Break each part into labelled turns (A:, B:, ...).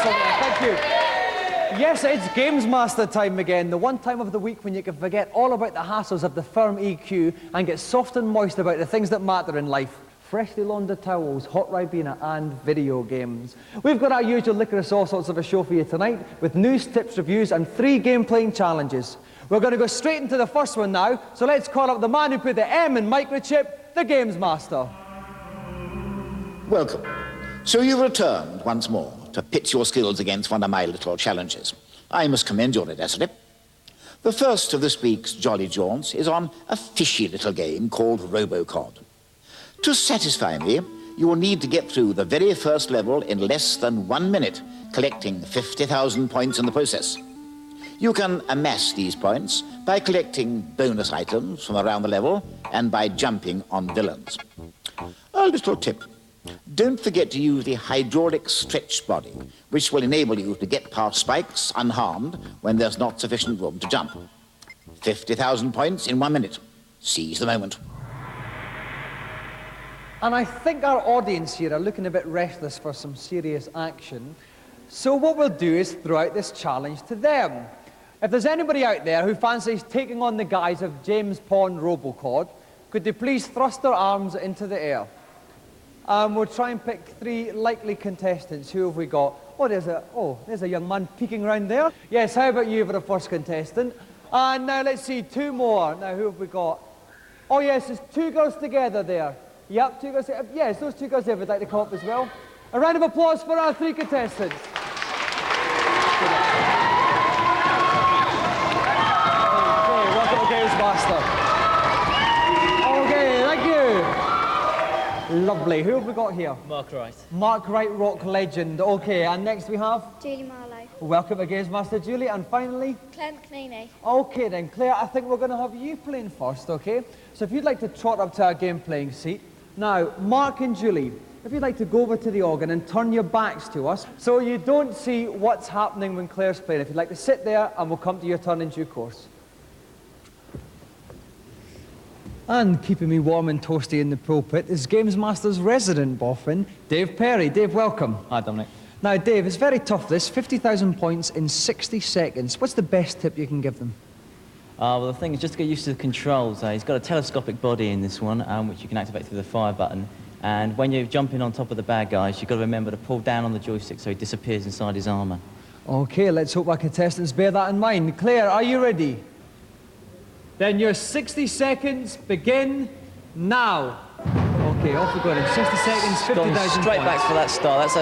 A: Excellent, thank you. Yes, it's Gamesmaster time again, the one time of the week when you can forget all about the hassles of the firm EQ and get soft and moist about the things that matter in life. Freshly laundered towels, hot Ribena, and video games. We've got our usual licorice all sorts of a show for you tonight with news, tips, reviews, and 3 game-playing challenges. We're going to go straight into the first one now, so let's call up the man who put the M in microchip, the Gamesmaster.
B: Welcome. So you've returned once more to pit your skills against one of my little challenges. I must commend your audacity. The first of this week's jolly jaunts is on a fishy little game called Robocod. To satisfy me, you will need to get through the very first level in less than 1 minute, collecting 50,000 points in the process. You can amass these points by collecting bonus items from around the level and by jumping on villains. A little tip. Don't forget to use the hydraulic stretch body, which will enable you to get past spikes unharmed when there's not sufficient room to jump. 50,000 points in 1 minute. Seize the moment.
A: And I think our audience here are looking a bit restless for some serious action. So what we'll do is throw out this challenge to them. If there's anybody out there who fancies taking on the guise of James Bond Robocod, could they please thrust their arms into the air? We'll try and pick 3 likely contestants. Who have we got? There's a young man peeking around there. Yes, how about you for the first contestant? And now let's see, 2 more. Now, who have we got? Oh, yes, there's 2 girls together there. Yep, 2 girls. Yes, those 2 girls there would like to come up as well. A round of applause for our 3 contestants. Okay, welcome to Gamesmaster. Okay, thank you. Lovely. Who have we got here?
C: Mark Wright.
A: Mark Wright, rock legend. Okay, and next we have?
D: Julie Marlowe.
A: Welcome to Gamesmaster, Julie. And finally?
D: Claire McNeely.
A: Okay then, Claire, I think we're going to have you playing first, okay? So if you'd like to trot up to our game-playing seat. Now, Mark and Julie, if you'd like to go over to the organ and turn your backs to us so you don't see what's happening when Claire's playing. If you'd like to sit there, and we'll come to your turn in due course. And keeping me warm and toasty in the pulpit is Gamesmaster's resident boffin, Dave Perry. Dave, welcome.
C: Hi, Dominic.
A: Now, Dave, it's very tough this, 50,000 points in 60 seconds. What's the best tip you can give them?
C: Well, the thing is just to get used to the controls. He's got a telescopic body in this one, which you can activate through the fire button. And when you're jumping on top of the bad guys, you've got to remember to pull down on the joystick so he disappears inside his armour.
A: Okay, let's hope our contestants bear that in mind. Claire, are you ready? Then your 60 seconds begin now. Okay, off we go then. 60 seconds, 50,000
C: straight back for that star. That's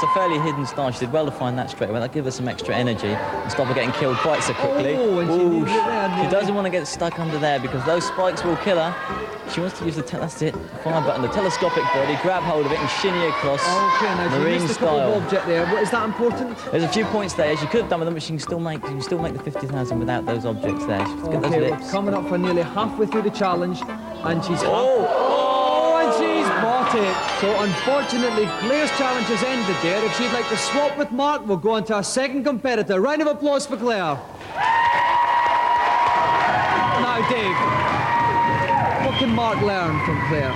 C: a fairly hidden star. She did well to find that straight away. That'll give her some extra energy and stop her getting killed quite so quickly. She doesn't want to get stuck under there because those spikes will kill her. She wants to use the fire button, the telescopic body, grab hold of it and shinny across.
A: Okay, now
C: marine
A: she missed a
C: style.
A: couple of object there. Is that important?
C: There's a few points there. She could have done with them, but she can still make the 50,000 without those objects there. She's got those
A: Okay,
C: lips.
A: we're coming up for nearly halfway through the challenge, and she's and she's bought it. So unfortunately, Claire's challenge has ended there. If she'd like to swap with Mark, we'll go on to our second competitor. Round of applause for Claire. Now, Dave, what can Mark learn from Claire?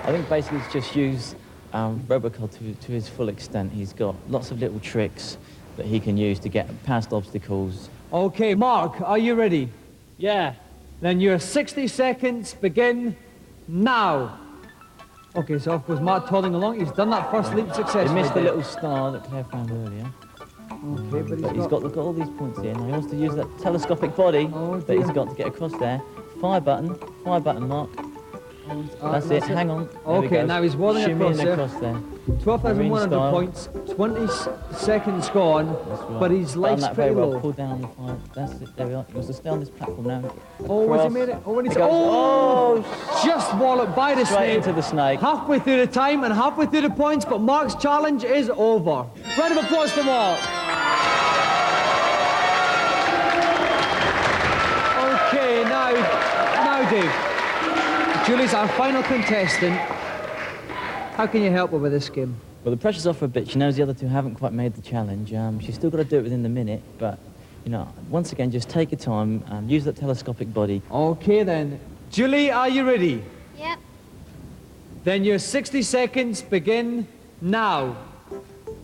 C: I think basically it's just use Robocod to his full extent. He's got lots of little tricks that he can use to get past obstacles.
A: Okay, Mark, are you ready?
C: Yeah.
A: Then your 60 seconds begin now. Okay, so of course Mark toddling along. He's done that first leap successfully.
C: He missed the little star that Claire found earlier.
A: Okay,
C: But he's got all these points here. Now he wants to use that telescopic body that he's got to get across there. Fire button, Mark. That's it, hang on.
A: Okay, now he's waddling across there. 12,100 points, 20 seconds gone,
C: right.
A: but his life's pretty low.
C: Pull down the fire. That's it, there we are. He wants to stay on this platform now.
A: Has he made it? Just walloped by the
C: Straight
A: snake.
C: into the snake.
A: Halfway through the time and halfway through the points, but Mark's challenge is over. Round of applause for Mark. Okay, now Dave. Julie's our final contestant. How can you help her with this game?
C: Well, the pressure's off her a bit. She knows the other 2 haven't quite made the challenge. She's still got to do it within the minute, but, you know, once again, just take your time, use that telescopic body.
A: Okay, then. Julie, are you ready?
D: Yep.
A: Then your 60 seconds begin now.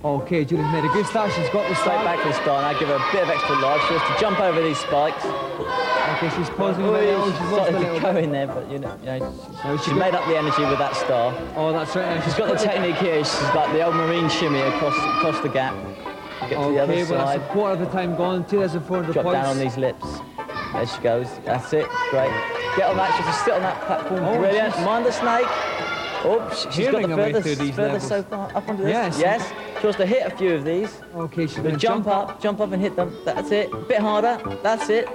A: Okay, Julie's made a good start. She's got the
C: Straight
A: start.
C: back to the start, and I give her a bit of extra life. She has to jump over these spikes.
A: Okay, she's pausing a bit. Oh, she's lost a
C: Started
A: little
C: to go
A: bit.
C: in there, but she made up the energy with that star.
A: Oh, that's right.
C: She's got the technique here. She's like the old marine shimmy across the gap. Get to the other
A: Okay, well,
C: side.
A: that's a quarter of the time gone. 2,400
C: Drop
A: points.
C: down on these lips. There she goes. That's it. Great. Get on that. She has to sit on that platform.
A: Oh,
C: Brilliant.
A: she's
C: Mind the snake. Oh, she's got the
A: her way through these
C: furthest so
A: levels.
C: far up onto this.
A: Yes.
C: Yes. She wants to hit a few of these.
A: Okay, she's
C: But
A: going to
C: jump up and hit them. That's it. A bit harder. That's it.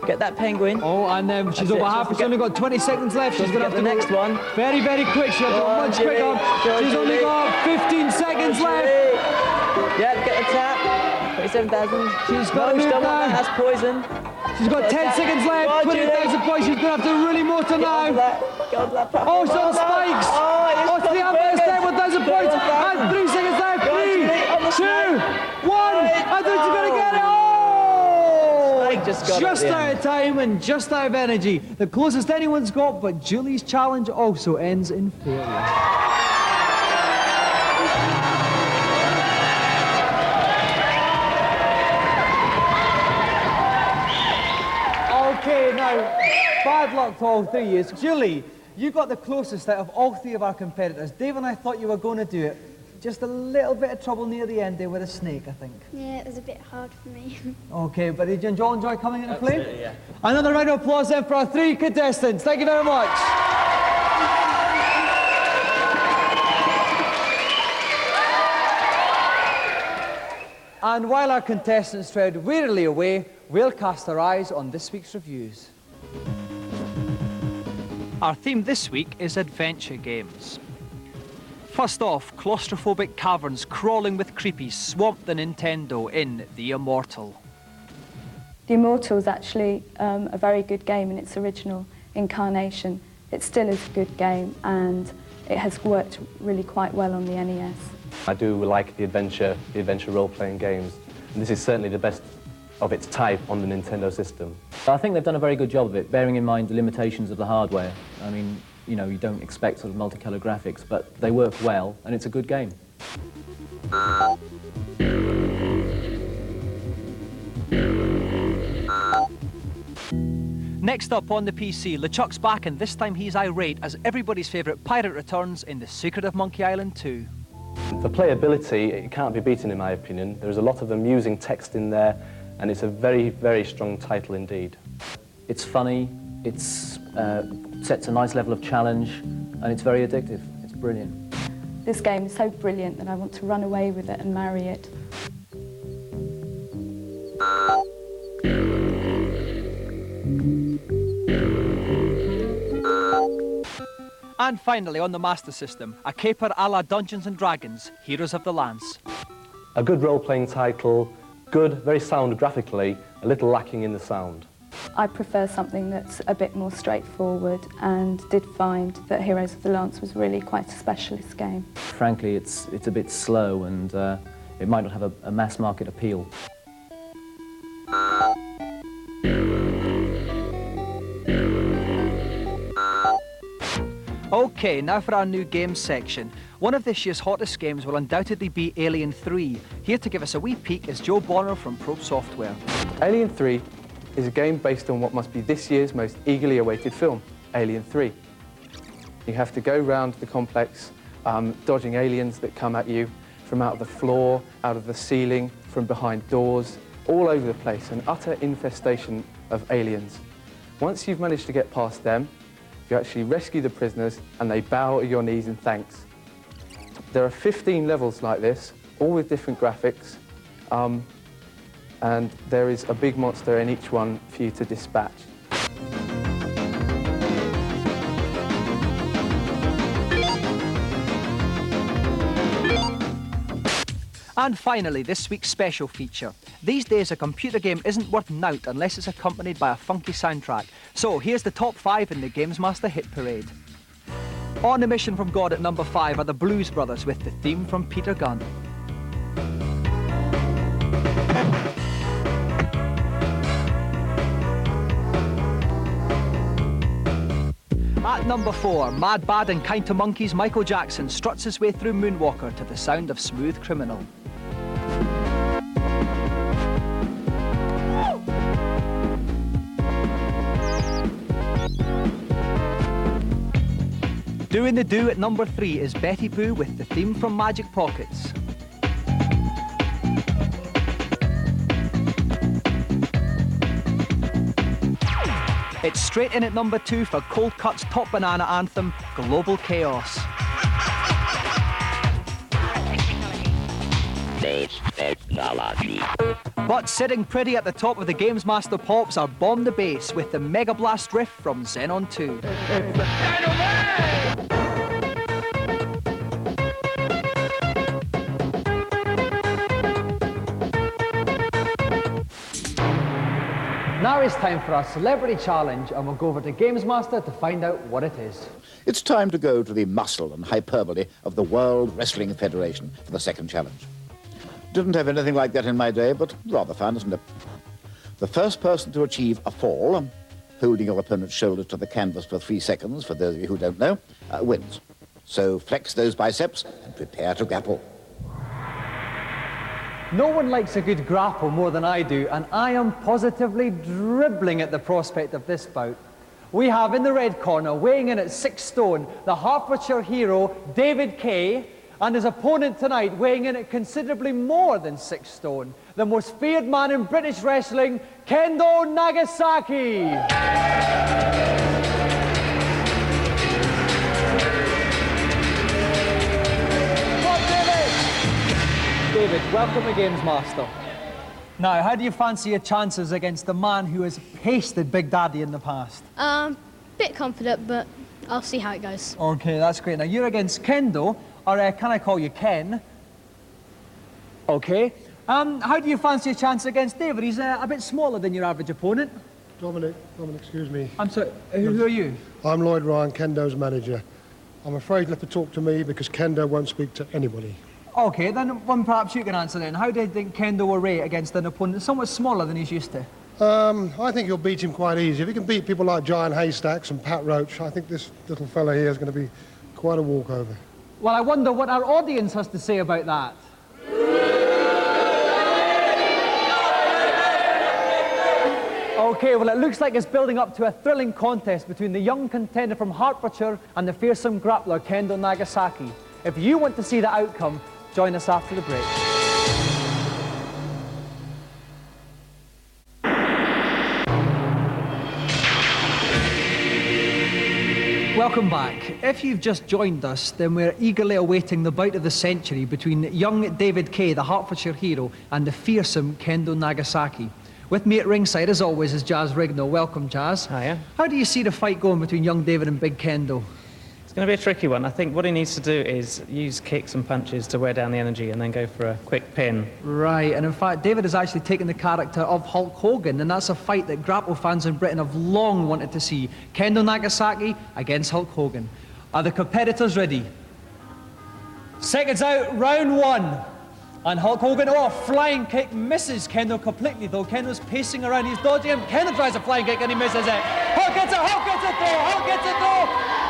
C: Get that penguin.
A: Oh, and then she's
C: That's
A: over
C: it.
A: half. She's only got 20 seconds left. She's going to have
C: the
A: to
C: next one.
A: very, very quick. She'll go
C: Go on,
A: much
C: Julie.
A: quicker.
C: Go on,
A: She's only
C: Julie.
A: got 15 seconds left.
C: Yeah, get the tap. 27,000.
A: She's got to
C: no, she
A: move
C: don't want
A: down.
C: that. That's poison.
A: She's got 10 seconds
C: Go
A: left.
C: on,
A: 20,000 points. She's going to have to really motor
C: Get onto
A: now.
C: that. Get onto that platform.
A: Oh, she's on the spikes. Oh, to the outside, 1,000 points. And 3 seconds left.
C: Go on,
A: 3,
C: Julie, on the
A: 2, 1.
C: snake.
A: I think she's going to get it. Oh!
C: Snake just got it at the
A: out
C: end.
A: of time and just out of energy. The closest anyone's got, but Julie's challenge also ends in failure. Okay, now, bad luck to all three of you. Julie, you got the closest out of all three of our competitors. Dave and I thought you were going to do it. Just a little bit of trouble near the end there with a snake, I think.
D: Yeah, it was a bit hard for me.
A: Okay, but did you all enjoy coming in and playing?
C: Absolutely, yeah.
A: Another round of applause then for our three contestants. Thank you very much. And while our contestants tread wearily away, we'll cast our eyes on this week's reviews. Our theme this week is adventure games. First off, claustrophobic caverns crawling with creepies swamp the Nintendo in The Immortal.
E: The Immortal is actually a very good game in its original incarnation. It still is a good game and it has worked really quite well on the NES.
F: I do like the adventure role-playing games. And this is certainly the best of its type on the Nintendo system.
G: I think they've done a very good job of it, bearing in mind the limitations of the hardware. I mean, you know, you don't expect sort of multicolour graphics, but they work well, and it's a good game.
A: Next up on the PC, LeChuck's back, and this time he's irate as everybody's favourite pirate returns in The Secret of Monkey Island 2.
F: For playability, it can't be beaten in my opinion. There's a lot of amusing text in there, and it's a very, very strong title indeed.
G: It's funny, it sets a nice level of challenge, and it's very addictive. It's brilliant.
E: This game is so brilliant that I want to run away with it and marry it.
A: And finally, on the Master System, a caper a la Dungeons & Dragons, Heroes of the Lance.
F: A good role-playing title, good, very sound graphically, a little lacking in the sound.
E: I prefer something that's a bit more straightforward and did find that Heroes of the Lance was really quite a specialist game.
G: Frankly, it's a bit slow, and it might not have a mass market appeal.
A: Okay, now for our new games section. One of this year's hottest games will undoubtedly be Alien 3. Here to give us a wee peek is Joe Bonner from Probe Software.
H: Alien 3 is a game based on what must be this year's most eagerly awaited film, Alien 3. You have to go round the complex, dodging aliens that come at you from out of the floor, out of the ceiling, from behind doors, all over the place, an utter infestation of aliens. Once you've managed to get past them, you actually rescue the prisoners and they bow at your knees in thanks. There are 15 levels like this, all with different graphics, and there is a big monster in each one for you to dispatch.
A: And finally, this week's special feature. These days, a computer game isn't worth nout unless it's accompanied by a funky soundtrack. So here's the top 5 in the Gamesmaster Hit Parade. On a Mission from God at number 5 are the Blues Brothers with the theme from Peter Gunn. At number 4, Mad, Bad and Kind to Monkeys, Michael Jackson struts his way through Moonwalker to the sound of Smooth Criminal. Doing the do at number 3 is Betty Boo with the theme from Magic Pockets. It's straight in at number 2 for Cold Cut's top banana anthem, Global Chaos. But sitting pretty at the top of the Gamesmaster Pops are Bomb the Bass with the Mega Blast riff from Xenon 2. Now it's time for our celebrity challenge, and we'll go over to Gamesmaster to find out what it is.
B: It's time to go to the muscle and hyperbole of the World Wrestling Federation for the second challenge. Didn't have anything like that in my day, but rather fun, isn't it? The first person to achieve a fall, holding your opponent's shoulders to the canvas for 3 seconds, for those of you who don't know, wins. So flex those biceps and prepare to grapple.
A: No one likes a good grapple more than I do, and I am positively dribbling at the prospect of this bout. We have in the red corner, weighing in at 6 stone, the Hertfordshire hero, David Kay, and his opponent tonight, weighing in at considerably more than 6 stone, the most feared man in British wrestling, Kendo Nagasaki. David, welcome to Gamesmaster. Now, how do you fancy your chances against the man who has pasted Big Daddy in the past?
D: Bit confident, but I'll see how it goes.
A: Okay, that's great. Now, you're against Kendo, or can I call you Ken? Okay. How do you fancy your chance against David? He's a bit smaller than your average opponent.
I: Dominic, excuse me.
A: I'm sorry, who are you?
I: I'm Lloyd Ryan, Kendo's manager. I'm afraid you'll have to talk to me because Kendo won't speak to anybody.
A: Okay, then one perhaps you can answer then. How do you think Kendo will rate against an opponent somewhat smaller than he's used to?
I: I think you'll beat him quite easy. If he can beat people like Giant Haystacks and Pat Roach, I think this little fella here is going to be quite a walkover.
A: Well, I wonder what our audience has to say about that. Okay, well, it looks like it's building up to a thrilling contest between the young contender from Hertfordshire and the fearsome grappler Kendo Nagasaki. If you want to see the outcome, join us after the break. Welcome back. If you've just joined us, then we're eagerly awaiting the bout of the century between young David Kay, the Hertfordshire hero, and the fearsome Kendo Nagasaki. With me at ringside, as always, is Jazz Rignall. Welcome, Jazz.
J: Hiya.
A: How do you see the fight going between young David and Big Kendo?
J: It's going to be a tricky one. I think what he needs to do is use kicks and punches to wear down the energy and then go for a quick pin.
A: Right, and in fact, David has actually taken the character of Hulk Hogan, and that's a fight that grapple fans in Britain have long wanted to see. Kendo Nagasaki against Hulk Hogan. Are the competitors ready? Seconds out, round 1. And Hulk Hogan, a flying kick, misses Kendo completely, though. Kendo's pacing around, he's dodging him. Kendo tries a flying kick and he misses it. Hulk gets it, Hulk gets it though, Hulk gets it though.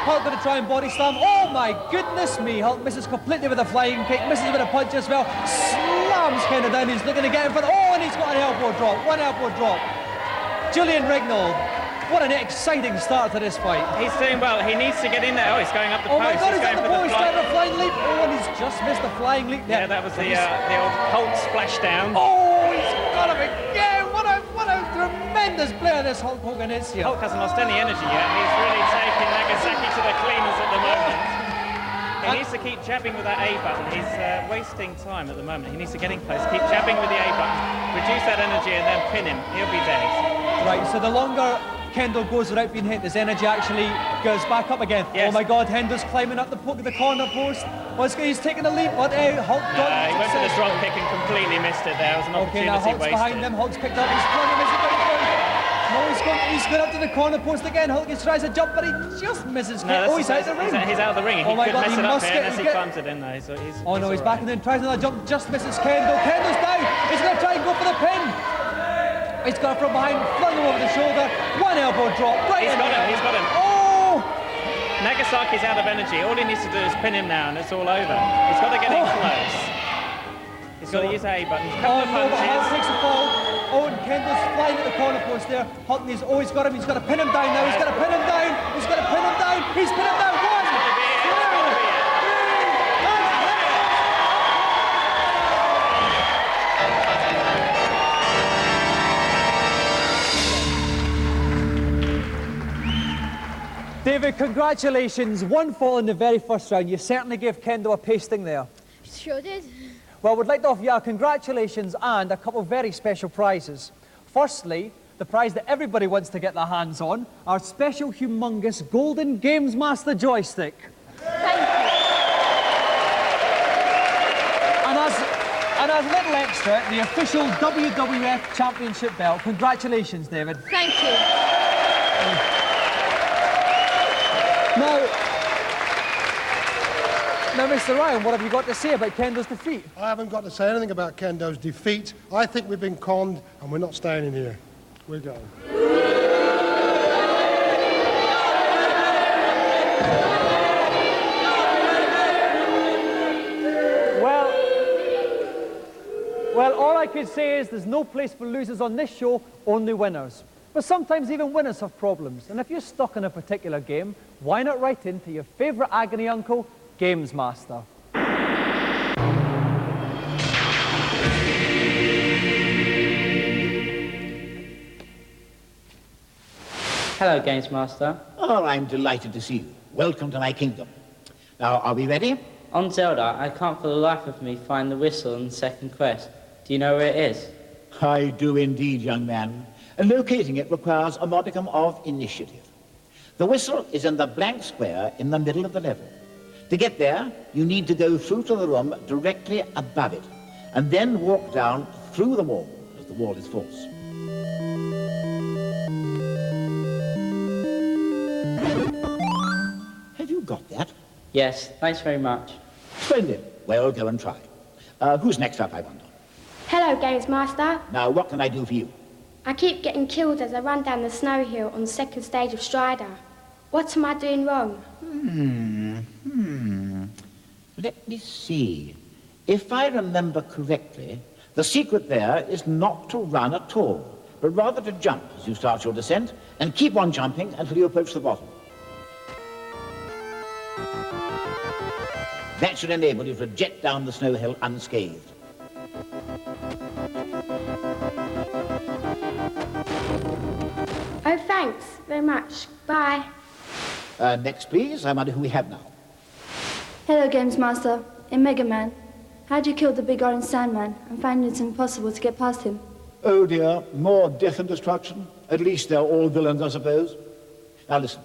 A: Hulk going to try and body slam. Oh my goodness me. Hulk misses completely with a flying kick, misses with a punch as well. Slams Kendo down, he's looking to get him for the... Oh, and he's got an elbow drop, one elbow drop. Julian Rignall, what an exciting start to this fight.
J: He's doing well, he needs to get in there. Oh, he's going up the post.
A: Oh my God, he's
J: going
A: up the post, he's got a flying leap. Oh, and he's just missed the flying leap there.
J: Yeah, that was the old Hulk splashdown.
A: Oh, he's got him again. What a tremendous player this Hulk Hogan is here.
J: Hulk hasn't lost any energy yet. He's really taking Nagasaki to the cleaners at the moment. He needs to keep jabbing with that A button. He's wasting time at the moment. He needs to get in close, keep jabbing with the A button, reduce that energy and then pin him. He'll be dead.
A: Right, so the longer Kendo goes without being hit, his energy actually goes back up again.
J: Yes.
A: Oh my God, Kendo's climbing up the corner post. Oh, he's taking a leap, but Hulk
J: he went for the drop kick and completely missed it there. It was an opportunity
A: now Hulk's
J: wasted.
A: behind them, Hulk's picked up, he's trying to miss it. No, he's going up to the corner post again. Hulk tries to jump, but he just misses.
J: No,
A: he's out of the ring.
J: He's out of the ring. He
A: oh my
J: could
A: God,
J: mess
A: he
J: it up
A: must
J: here
A: get,
J: unless he climbs it in though. So he's
A: back and then tries another jump, just misses Kendo. Kendo's down. He's going to try and go for the pin. He's got it from behind, flung him over the shoulder. One elbow drop. Right,
J: he's got him.
A: Oh!
J: Nagasaki's out of energy. All he needs to do is pin him now, and it's all over. He's got to get in close. He's got to use A button. Couple of punches.
A: Takes the fall. Oh, and Kendall's flying at the corner post there. Hutton is, oh, he's got to pin him down now. He's got to pin him down. He's got to pin him down. He's pinned him down. One, two, three. David, congratulations. One fall in the very first round. You certainly gave Kendall a pasting there.
D: Sure did.
A: Well, we'd like to offer you our congratulations and a couple of very special prizes. Firstly, the prize that everybody wants to get their hands on, our special, humongous, golden Gamesmaster joystick.
D: Thank you.
A: And as a little extra, the official WWF Championship belt. Congratulations, David.
D: Thank you.
A: Now, Mr. Ryan, what have you got to say about Kendo's defeat?
I: I haven't got to say anything about Kendo's defeat. I think we've been conned and we're not staying in here. We're going.
A: Well, all I could say is there's no place for losers on this show, only winners. But sometimes even winners have problems. And if you're stuck in a particular game, why not write in to your favourite agony uncle, Gamesmaster?
K: Hello, Gamesmaster.
B: Oh, I'm delighted to see you. Welcome to my kingdom. Now, are we ready?
K: On Zelda, I can't for the life of me find the whistle in the second quest. Do you know where it is?
B: I do indeed, young man. And locating it requires a modicum of initiative. The whistle is in the blank square in the middle of the level. To get there, you need to go through to the room directly above it, and then walk down through the wall, as the wall is false. Have you got that?
K: Yes, thanks very much.
B: Splendid. Well, go and try. Who's next up, I wonder?
L: Hello, Gamesmaster.
B: Now, what can I do for you?
L: I keep getting killed as I run down the snow hill on the second stage of Strider. What am I doing wrong?
B: Let me see. If I remember correctly, the secret there is not to run at all, but rather to jump as you start your descent, and keep on jumping until you approach the bottom. That should enable you to jet down the snow hill unscathed.
L: Oh, thanks very much. Bye.
B: Next, please. I wonder who we have now.
E: Hello, Gamesmaster. In Mega Man, how do you kill the big orange Sandman and find it's impossible to get past him?
B: Oh, dear. More death and destruction. At least they're all villains, I suppose. Now, listen.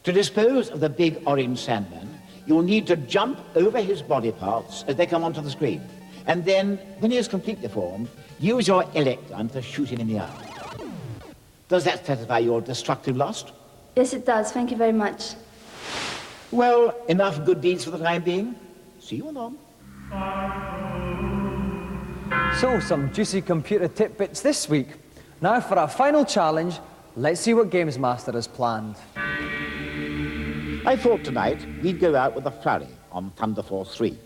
B: To dispose of the big orange Sandman, you'll need to jump over his body parts as they come onto the screen. And then, when he is completely formed, use your elect gun to shoot him in the eye. Does that satisfy your destructive lust?
E: Yes, it does. Thank you very much.
B: Well, enough good deeds for the time being. See you anon.
A: So, some juicy computer tidbits this week. Now for our final challenge, let's see what Gamesmaster has planned.
B: I thought tonight we'd go out with a flurry on Thunder Force 3.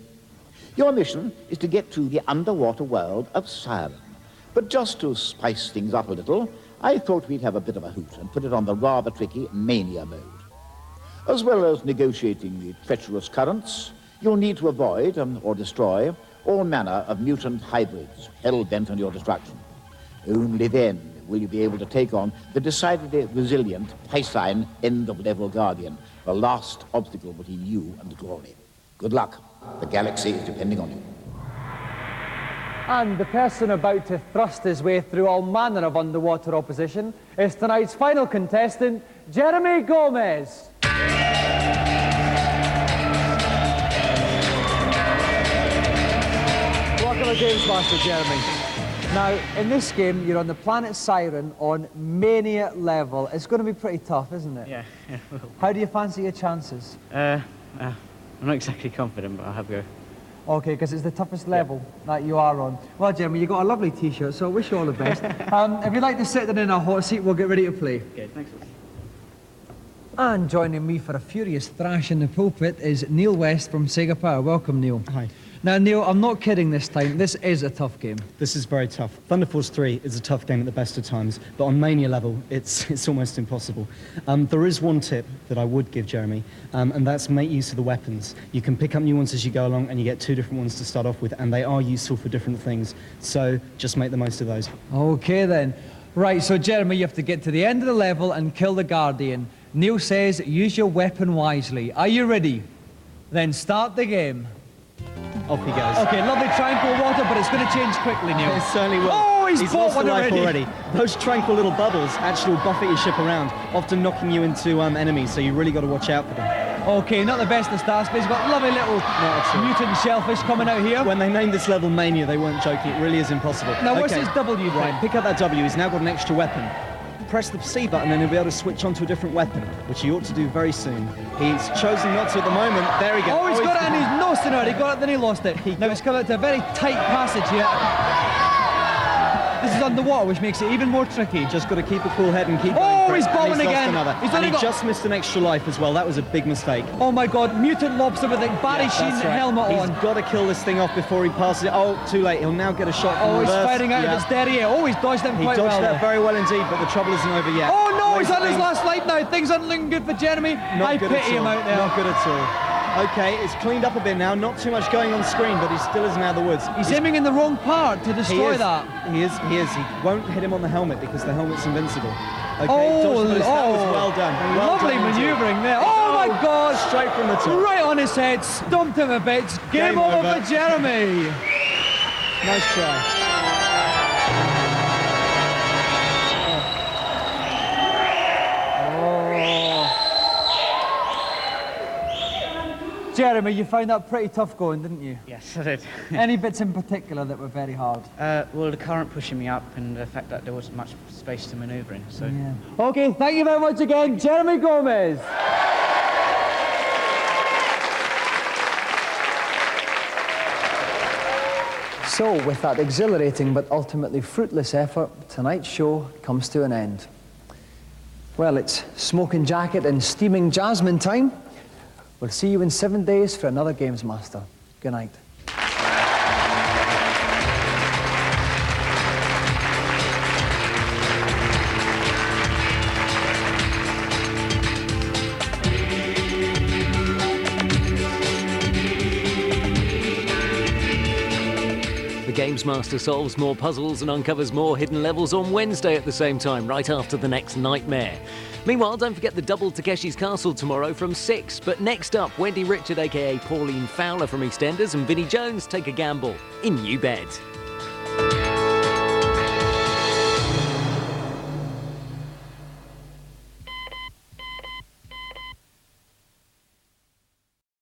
B: Your mission is to get to the underwater world of Siren. But just to spice things up a little, I thought we'd have a bit of a hoot and put it on the rather tricky mania mode. As well as negotiating the treacherous currents, you'll need to avoid or destroy all manner of mutant hybrids hell-bent on your destruction. Only then will you be able to take on the decidedly resilient Piscine end-of-level Guardian, the last obstacle between you and glory. Good luck. The galaxy is depending on you.
A: And the person about to thrust his way through all manner of underwater opposition is tonight's final contestant, Jeremy Gomez. Welcome to Gamesmaster, Jeremy. Now, in this game, you're on the planet Siren on Mania level. It's going to be pretty tough, isn't it?
M: Yeah.
A: How do you fancy your chances?
M: I'm not exactly confident, but I'll have a go.
A: Okay, because it's the toughest level that you are on. Well, Jeremy, you've got a lovely T-shirt, so I wish you all the best. If you'd like to sit in a hot seat, we'll get ready to play.
M: Okay, thanks.
A: And joining me for a furious thrash in the pulpit is Neil West from Sega Power. Welcome, Neil.
N: Hi.
A: Now, Neil, I'm not kidding this time. This is a tough game.
N: This is very tough. Thunder Force 3 is a tough game at the best of times, but on Mania level, it's almost impossible. There is one tip that I would give Jeremy, and that's make use of the weapons. You can pick up new ones as you go along, and you get 2 different ones to start off with, and they are useful for different things. So just make the most of those.
A: Okay, then. Right, so Jeremy, you have to get to the end of the level and kill the Guardian. Neil says, use your weapon wisely. Are you ready? Then start the game.
N: Off he goes.
A: Okay, lovely tranquil water, but it's going to change quickly, Neil.
N: It certainly will.
A: Oh, he's bought
N: lost
A: one
N: a life
A: already.
N: Those tranquil little bubbles actually will buffet your ship around, often knocking you into enemies, so you really got to watch out for them.
A: Okay, not the best of starts, but he's got lovely little mutant shellfish coming out here.
N: When they named this level Mania, they weren't joking. It really is impossible.
A: Now, what's his W thing?
N: Right, pick up that W. He's now got an extra weapon. Press the C button and he'll be able to switch onto a different weapon, which he ought to do very soon. He's chosen not to at the moment. There he goes.
A: Oh, he's got it and he's nosing it. He got it, then he lost it. Now he's come out to a very tight passage here. This is underwater, which makes it even more tricky.
N: Just got to keep a cool head and keep going.
A: Oh, he's bombing again.
N: He just missed an extra life as well. That was a big mistake.
A: Oh my God, mutant lobster with a Barry Sheen helmet on.
N: He's got to kill this thing off before he passes it. Oh, too late. He'll now get a shot from reverse.
A: He's fighting out of his derriere. Oh, he's dodged them quite well.
N: He dodged that very well indeed, but the trouble isn't over yet.
A: Oh no, he's on his last life now. Things aren't looking good for Jeremy. I pity him out there.
N: Not good at all. Okay, it's cleaned up a bit now. Not too much going on screen, but he still isn't out of the woods.
A: He's aiming in the wrong part to destroy that.
N: He is. He won't hit him on the helmet because the helmet's invincible. Okay,
A: that
N: was well done.
A: Lovely manoeuvring there. Oh my God!
N: Straight from the top.
A: Right on his head, stumped him a bit. Game over for Jeremy.
N: Nice try.
A: Jeremy, you found that pretty tough going, didn't you?
M: Yes, I did.
A: Any bits in particular that were very hard?
M: Well, the current pushing me up and the fact that there wasn't much space to manoeuvre in, so...
A: Yeah. Okay, thank you very much again, Jeremy Gomez. So, with that exhilarating but ultimately fruitless effort, tonight's show comes to an end. Well, it's smoking jacket and steaming jasmine time. We'll see you in 7 days for another Gamesmaster. Good night.
O: The Gamesmaster solves more puzzles and uncovers more hidden levels on Wednesday at the same time, right after the next nightmare. Meanwhile, don't forget the double Takeshi's Castle tomorrow from 6. But next up, Wendy Richard, aka Pauline Fowler from EastEnders, and Vinnie Jones take a gamble in New Bed.